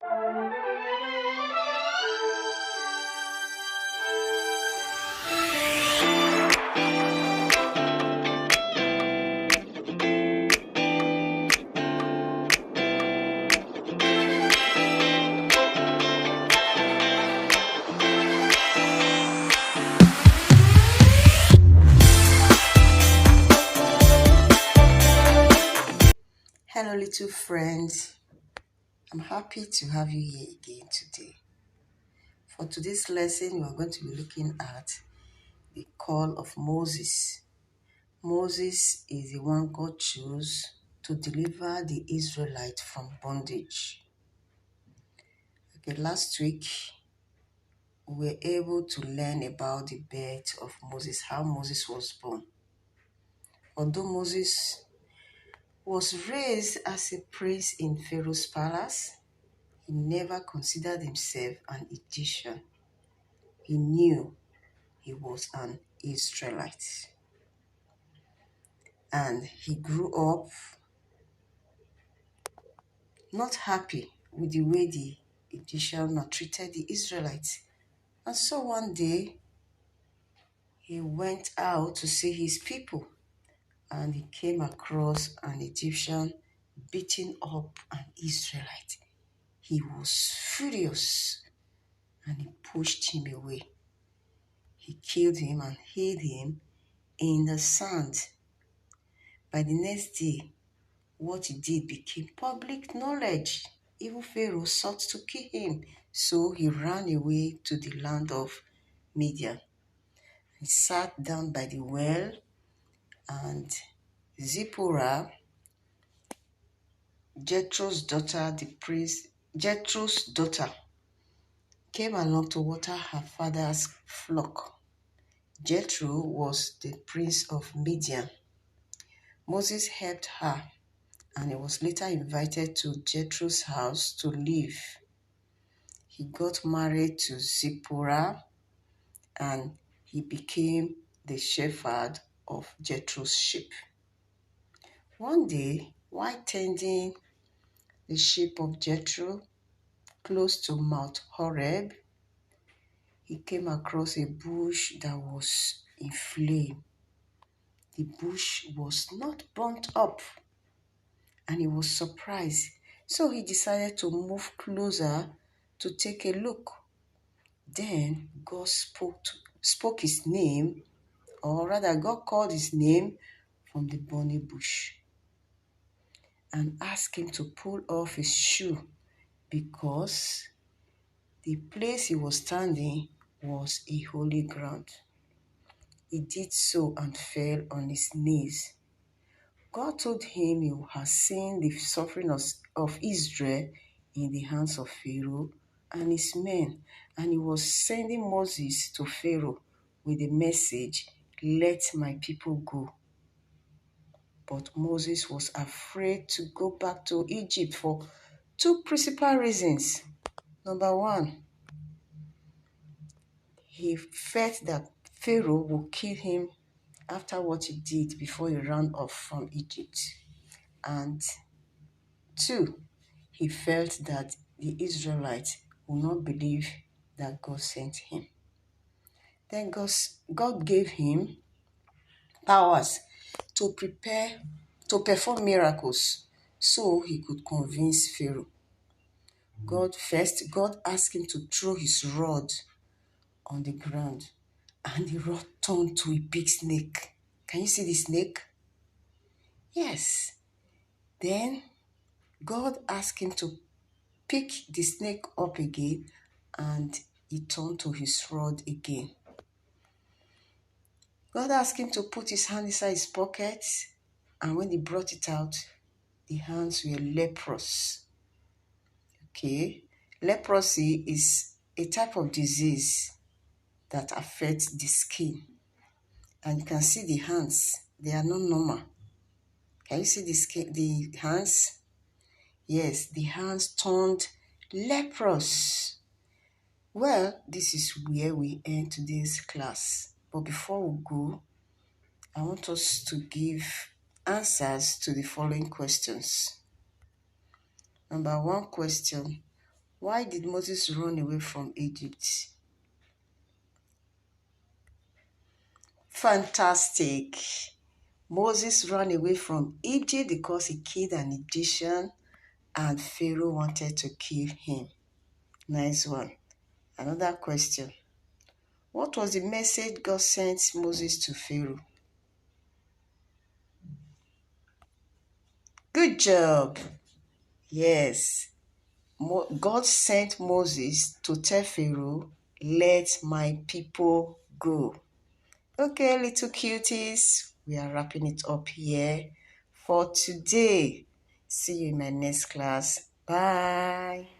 Hello, little friend. I'm happy to have you here again today. For today's lesson, we are going to be looking at the call of Moses. Moses is the one God chose to deliver the Israelites from bondage. Okay, last week, we were able to learn about the birth of Moses, how Moses was born. Although Moses was raised as a prince in Pharaoh's palace, he never considered himself an Egyptian. He knew he was an Israelite. And he grew up not happy with the way the Egyptians treated the Israelites. And so one day, he went out to see his people and he came across an Egyptian beating up an Israelite. He was furious and he pushed him away. He killed him and hid him in the sand. By the next day, what he did became public knowledge. Even Pharaoh sought to kill him, so he ran away to the land of Midian. He sat down by the well, and Zipporah, Jethro's daughter, came along to water her father's flock. Jethro was the prince of Midian. Moses helped her, and he was later invited to Jethro's house to live. He got married to Zipporah and he became the shepherd of Jethro's sheep. One day, while tending the sheep of Jethro close to Mount Horeb, he came across a bush that was in flame. The bush was not burnt up and he was surprised. So he decided to move closer to take a look. Then God spoke his name, or rather, God called his name from the burning bush and asked him to pull off his shoe because the place he was standing was a holy ground. He did so and fell on his knees. God told him he had seen the suffering of Israel in the hands of Pharaoh and his men, and he was sending Moses to Pharaoh with the message, "Let my people go." But Moses was afraid to go back to Egypt for two principal reasons. Number one, he felt that Pharaoh would kill him after what he did before he ran off from Egypt. And two, he felt that the Israelites would not believe that God sent him. Then God gave him powers to perform miracles so he could convince Pharaoh. God asked him to throw his rod on the ground, and the rod turned to a big snake. Can you see the snake? Yes. Then God asked him to pick the snake up again, and he turned to his rod again. God asked him to put his hand inside his pocket, and when he brought it out, the hands were leprous. Okay, leprosy is a type of disease that affects the skin. And you can see the hands, they are not normal. Can you see the hands? Yes, the hands turned leprous. Well, this is where we end today's class. But before we go, I want us to give answers to the following questions. Number one question, Why did Moses run away from Egypt? Fantastic. Moses ran away from Egypt because he killed an Egyptian and Pharaoh wanted to kill him. Nice one. Another question. What was the message God sent Moses to Pharaoh? Good job. Yes. God sent Moses to tell Pharaoh, let my people go. Okay, little cuties, we are wrapping it up here for today. See you in my next class. Bye.